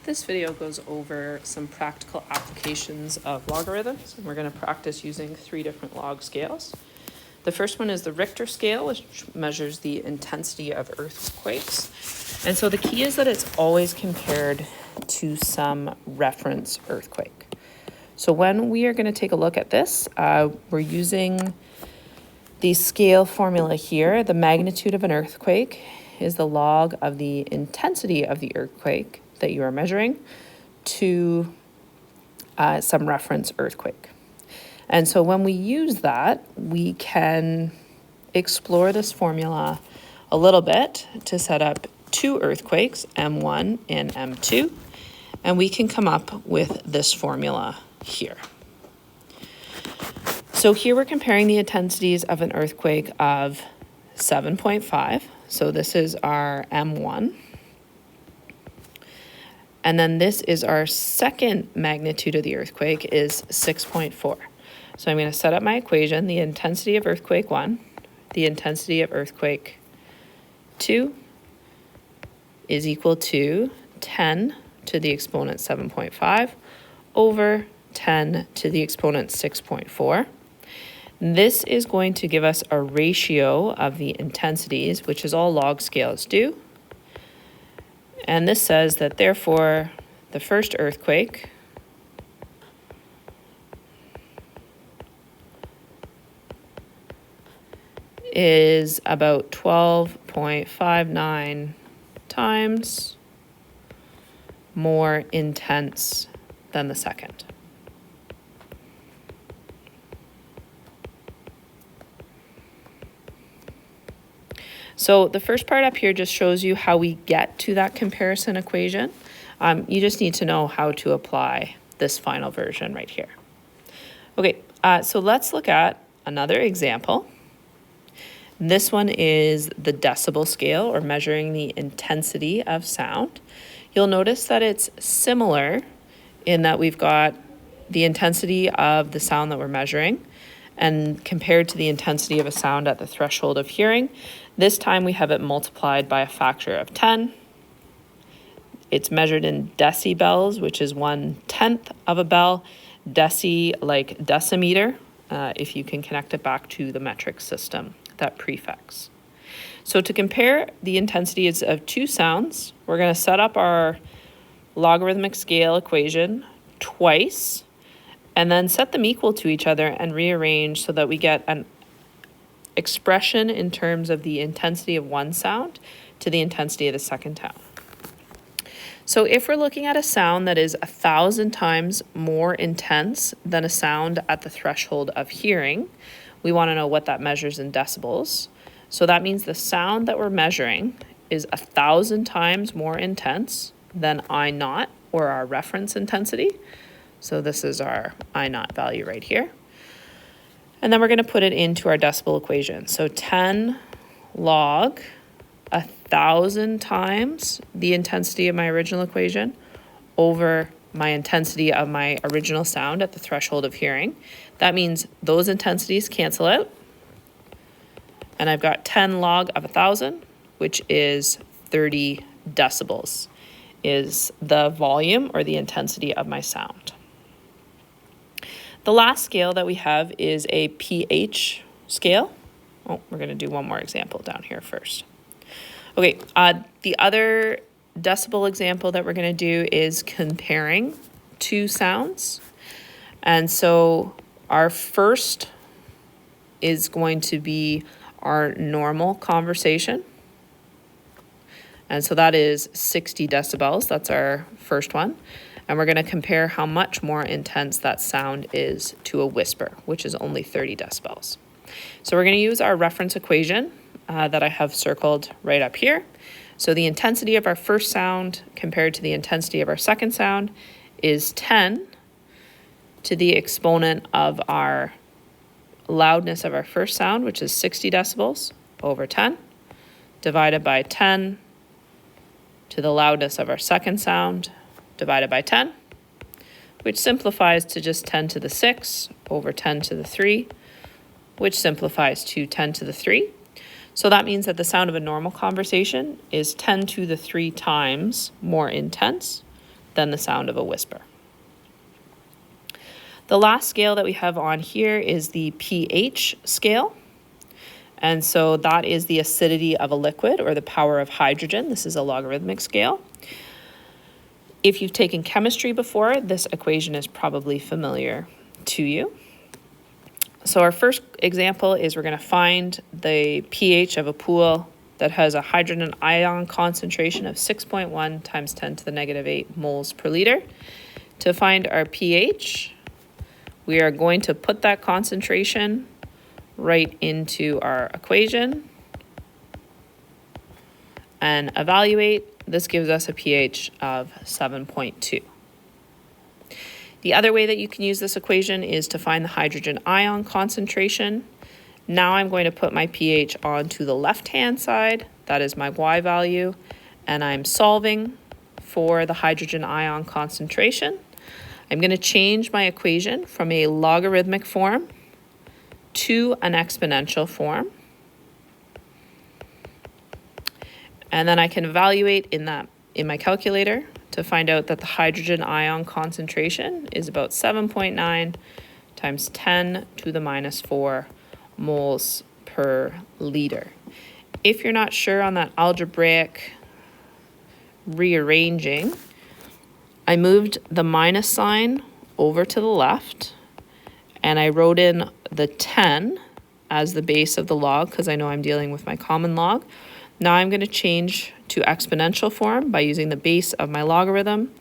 This video goes over some practical applications of logarithms, and we're going to practice using 3 different log scales. The first one is the Richter scale, which measures the intensity of earthquakes. And so the key is that it's always compared to some reference earthquake. So when we are going to take a look at this, we're using the scale formula here. The magnitude of an earthquake is the log of the intensity of the earthquake that you are measuring to some reference earthquake. And so when we use that, we can explore this formula a little bit to set up 2 earthquakes, M1 and M2, and we can come up with this formula here. So here we're comparing the intensities of an earthquake of 7.5. So this is our M1. And then this is our second magnitude of the earthquake is 6.4. So I'm going to set up my equation. The intensity of earthquake 1, the intensity of earthquake 2 is equal to 10 to the exponent 7.5 over 10 to the exponent 6.4. This is going to give us a ratio of the intensities, which is all log scales do. And this says that therefore the first earthquake is about 12.59 times more intense than the second. So the first part up here just shows you how we get to that comparison equation. You just need to know how to apply this final version right here. Okay, so let's look at another example. This one is the decibel scale, or measuring the intensity of sound. You'll notice that it's similar in that we've got the intensity of the sound that we're measuring and compared to the intensity of a sound at the threshold of hearing. This time we have it multiplied by a factor of 10. It's measured in decibels, which is 1/10 of a bell. Deci, like decimeter, if you can connect it back to the metric system, that prefix. So to compare the intensities of 2 sounds, we're going to set up our logarithmic scale equation twice, and then set them equal to each other and rearrange so that we get an expression in terms of the intensity of one sound to the intensity of the second sound. So if we're looking at a sound that is 1,000 times more intense than a sound at the threshold of hearing, we want to know what that measures in decibels. So that means the sound that we're measuring is 1,000 times more intense than I0, or our reference intensity. So this is our I0 value right here. And then we're going to put it into our decibel equation. So 10 log 1,000 times the intensity of my original equation over my intensity of my original sound at the threshold of hearing. That means those intensities cancel out. And I've got 10 log of 1,000, which is 30 decibels, is the volume or the intensity of my sound. The last scale that we have is a pH scale. Oh, we're going to do one more example down here first. Okay, the other decibel example that we're going to do is comparing 2 sounds. And so our first is going to be our normal conversation. And so that is 60 decibels. That's our first one. And we're going to compare how much more intense that sound is to a whisper, which is only 30 decibels. So we're going to use our reference equation that I have circled right up here. So the intensity of our first sound compared to the intensity of our second sound is 10 to the exponent of our loudness of our first sound, which is 60 decibels, over 10, divided by 10 to the loudness of our second sound, divided by 10, which simplifies to just 10 to the 6 over 10 to the 3, which simplifies to 10 to the 3. So that means that the sound of a normal conversation is 10 to the 3 times more intense than the sound of a whisper. The last scale that we have on here is the pH scale. And so that is the acidity of a liquid or the power of hydrogen. This is a logarithmic scale. If you've taken chemistry before, this equation is probably familiar to you. So our first example is we're going to find the pH of a pool that has a hydrogen ion concentration of 6.1 times 10 to the negative 8 moles per liter. To find our pH, we are going to put that concentration right into our equation and evaluate. This gives us a pH of 7.2. The other way that you can use this equation is to find the hydrogen ion concentration. Now I'm going to put my pH onto the left-hand side. That is my Y value, and I'm solving for the hydrogen ion concentration. I'm going to change my equation from a logarithmic form to an exponential form. And then I can evaluate in my calculator to find out that the hydrogen ion concentration is about 7.9 times 10 to the minus 4 moles per liter. If you're not sure on that algebraic rearranging, I moved the minus sign over to the left and I wrote in the 10 as the base of the log because I know I'm dealing with my common log. Now I'm going to change to exponential form by using the base of my logarithm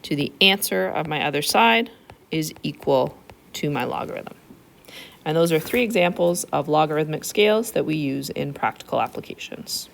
to the answer of my other side is equal to my logarithm. And those are 3 examples of logarithmic scales that we use in practical applications.